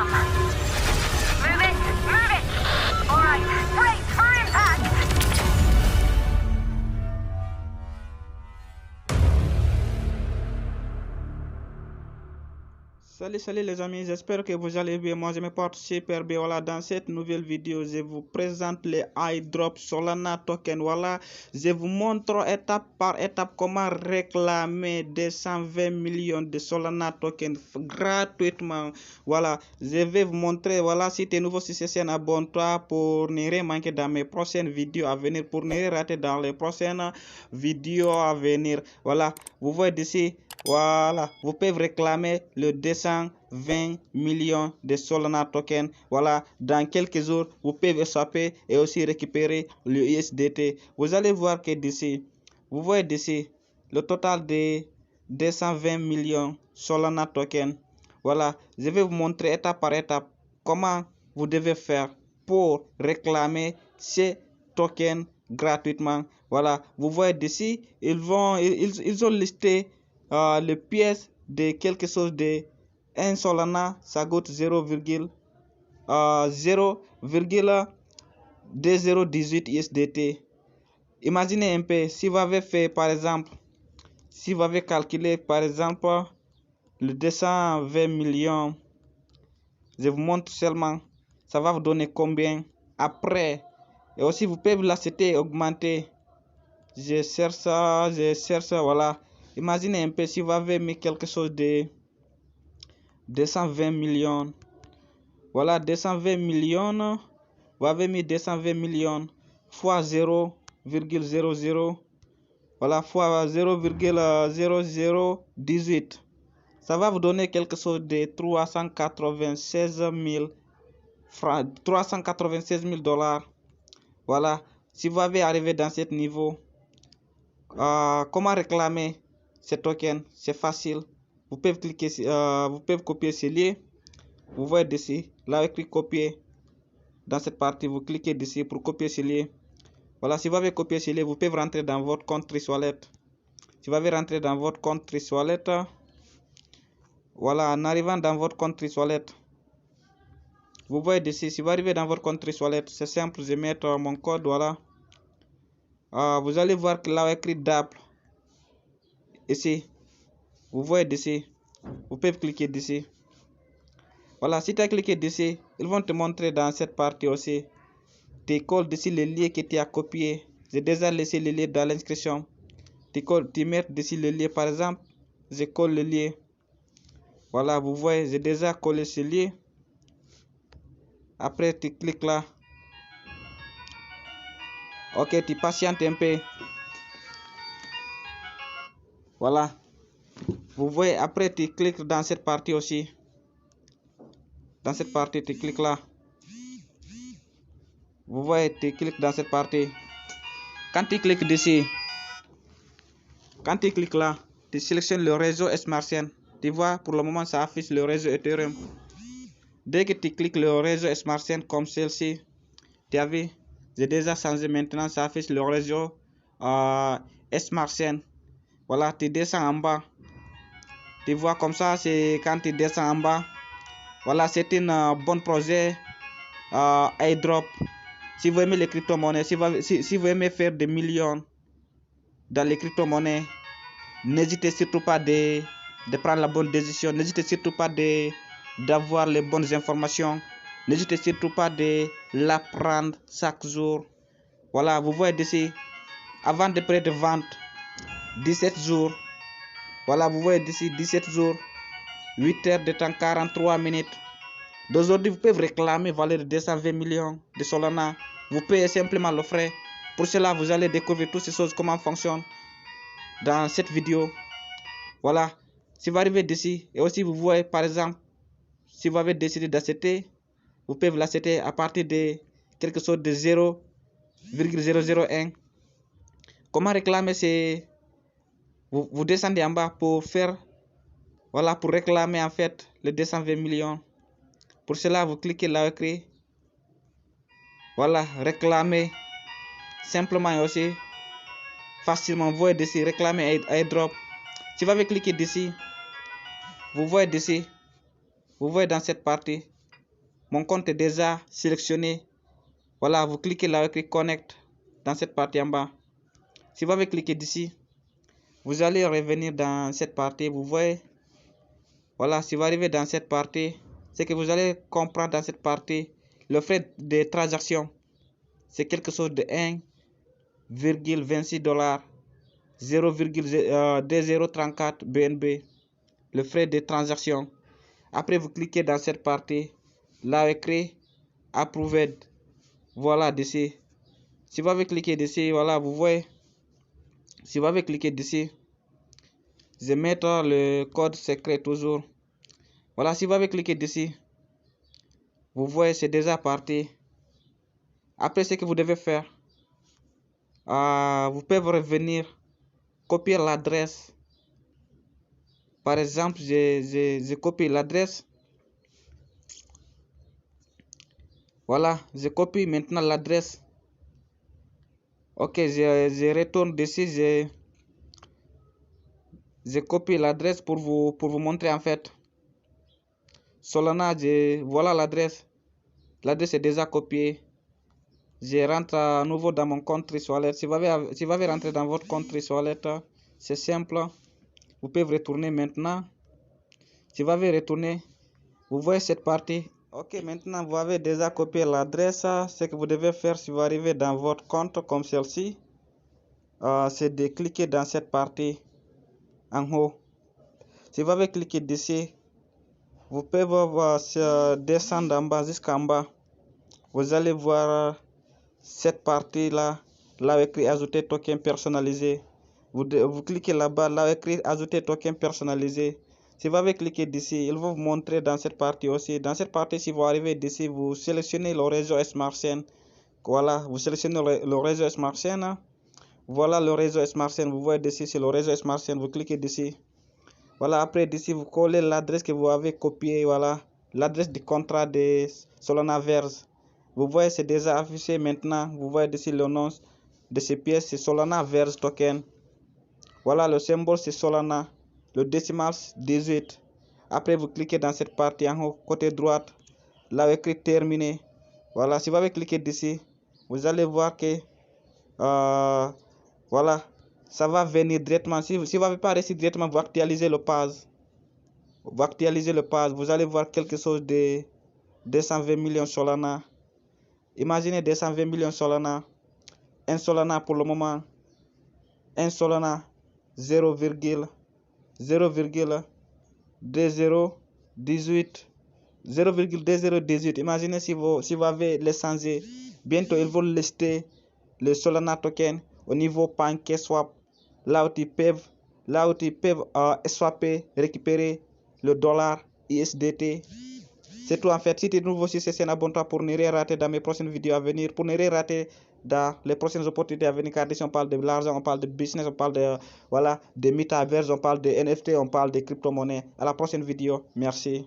momentum. Move it, move it. All right, brace for impact. Salut les amis, j'espère que vous allez bien. Moi je me porte super bien. Voilà, dans cette nouvelle vidéo, je vous présente les iDrop Solana Token. Voilà, je vous montre étape par étape comment réclamer 220 millions de Solana Token gratuitement. Voilà, je vais vous montrer. Voilà, si tu es nouveau sur cette chaîne, abonne-toi pour ne rien manquer dans mes prochaines vidéos à venir, pour ne rien rater dans les prochaines vidéos à venir. Voilà, vous voyez d'ici. Voilà, vous pouvez réclamer le 220 millions de Solana token. Voilà, dans quelques jours, vous pouvez swapper et aussi récupérer le USDT. Vous allez voir que d'ici, vous voyez d'ici, le total de 220 millions Solana token. Voilà, je vais vous montrer étape par étape comment vous devez faire pour réclamer ces tokens gratuitement. Voilà, vous voyez d'ici, ils ont listé le pièce de quelque chose de 1 Solana, ça coûte 0,2018 USDT. Imaginez un peu, si vous avez fait par exemple, si vous avez calculé par exemple le 220 millions, je vous montre seulement, ça va vous donner combien après. Et aussi vous pouvez l'acheter, augmenter. Je cherche ça, voilà. Imaginez un peu si vous avez mis quelque chose de 220 millions. Voilà, 220 millions. Vous avez mis 220 millions fois 0,00. Voilà, fois 0,0018. Ça va vous donner quelque chose de 396 000 francs, 396 000 $. Voilà, si vous avez arrivé dans ce niveau, comment réclamer ce token? C'est facile. Vous pouvez cliquer, vous pouvez copier ce lien. Vous voyez ici, là écrit copier. Dans cette partie, vous cliquez ici pour copier ce lien. Voilà, si vous avez copié ce lien, vous pouvez rentrer dans votre compte TrisWallet. Si vous avez rentré dans votre compte TrisWallet, voilà, en arrivant dans votre compte TrisWallet, vous voyez ici, si vous arrivez dans votre compte TrisWallet, c'est simple, je vais mettre mon code, voilà. Vous allez voir que là écrit DApp. Ici, vous voyez d'ici, vous pouvez cliquer d'ici. Voilà, si tu as cliqué d'ici, ils vont te montrer dans cette partie aussi. Tu colles d'ici le lien que tu as copié. J'ai déjà laissé le lien dans l'inscription. Tu mets d'ici le lien, par exemple, je colle le lien. Voilà, vous voyez, j'ai déjà collé ce lien. Après, tu cliques là. Ok, tu patientes un peu. Voilà. Vous voyez, après tu cliques dans cette partie aussi. Dans cette partie, tu cliques là. Vous voyez, tu cliques dans cette partie. Quand tu cliques dessus, quand tu cliques là, tu sélectionnes le réseau Smart Chain. Tu vois, pour le moment, ça affiche le réseau Ethereum. Dès que tu cliques le réseau Smart Chain comme celle-ci, tu as vu, j'ai déjà changé. Maintenant, ça affiche le réseau Smart Chain. Voilà, tu descends en bas. Tu vois comme ça, c'est quand tu descends en bas. Voilà, c'est un bon projet iDrop. Si vous aimez les crypto-monnaies, si vous aimez faire des millions dans les crypto-monnaies, n'hésitez surtout pas de prendre la bonne décision. N'hésitez surtout pas d'avoir les bonnes informations. N'hésitez surtout pas de l'apprendre chaque jour. Voilà, vous voyez ici, avant de près de vente, 17 jours. Voilà, vous voyez d'ici 17 jours, 8 heures de temps, 43 minutes. D'aujourd'hui, vous pouvez réclamer valeur de 220 millions de Solana. Vous payez simplement le frais. Pour cela, vous allez découvrir toutes ces choses, comment fonctionnent dans cette vidéo. Voilà, si vous arrivez d'ici, et aussi vous voyez par exemple, si vous avez décidé d'acheter, vous pouvez l'acheter à partir de quelque chose de 0,001. Comment réclamer? C'est vous descendez en bas pour faire, voilà, pour réclamer en fait les 220 millions. Pour cela, vous cliquez là écrit, voilà, réclamer simplement et aussi facilement. Vous voyez d'ici, réclamer airdrop. Si vous avez cliqué d'ici, vous voyez d'ici, vous voyez dans cette partie, mon compte est déjà sélectionné. Voilà, vous cliquez là, écrit connect dans cette partie en bas. Si vous avez cliqué d'ici, vous allez revenir dans cette partie. Vous voyez, voilà, si vous arrivez dans cette partie, c'est que vous allez comprendre dans cette partie le frais de transaction. C'est quelque chose de 1,26 $, 0,2034 BNB, le frais de transaction. Après, vous cliquez dans cette partie, là écrit Approved. Voilà, d'ici. Si vous avez cliqué d'ici, voilà, vous voyez. Si vous avez cliqué d'ici, je vais mettre le code secret toujours. Voilà, si vous avez cliqué d'ici, vous voyez, c'est déjà parti. Après, ce que vous devez faire, vous pouvez revenir, copier l'adresse. Par exemple, je copie l'adresse. Voilà, je copie maintenant l'adresse. Ok, je retourne d'ici, je copie l'adresse pour vous montrer en fait. Solana, voilà l'adresse. L'adresse est déjà copiée. Je rentre à nouveau dans mon compte Trist Wallet. Si vous avez rentré dans votre compte Trist Wallet, c'est simple. Vous pouvez retourner maintenant. Si vous avez retourné, vous voyez cette partie. Ok, maintenant vous avez déjà copié l'adresse. Ce que vous devez faire si vous arrivez dans votre compte comme celle-ci, c'est de cliquer dans cette partie en haut. Si vous avez cliqué d'ici, vous pouvez descendre en bas jusqu'en bas. Vous allez voir cette partie là écrit ajouter token personnalisé. Vous cliquez là-bas, là écrit ajouter token personnalisé. Si vous avez cliqué d'ici, il va vous montrer dans cette partie aussi. Dans cette partie, si vous arrivez d'ici, vous sélectionnez le réseau Smart Chain. Voilà, vous sélectionnez le réseau Smart Chain. Voilà le réseau Smart Chain. Vous voyez d'ici, c'est le réseau Smart Chain. Vous cliquez d'ici. Voilà, après d'ici, vous collez l'adresse que vous avez copiée. Voilà, l'adresse du contrat de Solana Verse. Vous voyez, c'est déjà affiché maintenant. Vous voyez d'ici le nom de ces pièces, c'est Solana Verse Token. Voilà, le symbole c'est Solana. Le décimal 18. Après, vous cliquez dans cette partie en haut, côté droite. Là, écrit terminé. Voilà, si vous avez cliqué d'ici, vous allez voir que voilà, ça va venir directement. Si vous n'avez pas réussi directement, vous actualisez le page. Vous allez voir quelque chose de 220 millions Solana. Imaginez 220 millions Solana. Un Solana pour le moment. Un Solana 0,2018. Imaginez si vous avez l'échanger. Bientôt, ils vont lister le Solana token au niveau PancakeSwap. Là où ils peuvent swapper, récupérer le dollar USDT. C'est tout en fait. Si tu es nouveau sur cette chaîne, abonne-toi pour ne rien rater dans mes prochaines vidéos à venir. Pour ne rien rater dans les prochaines opportunités à venir. Car ici on parle de l'argent, on parle de business, on parle de metaverse, on parle de NFT, on parle de crypto-monnaies. À la prochaine vidéo. Merci.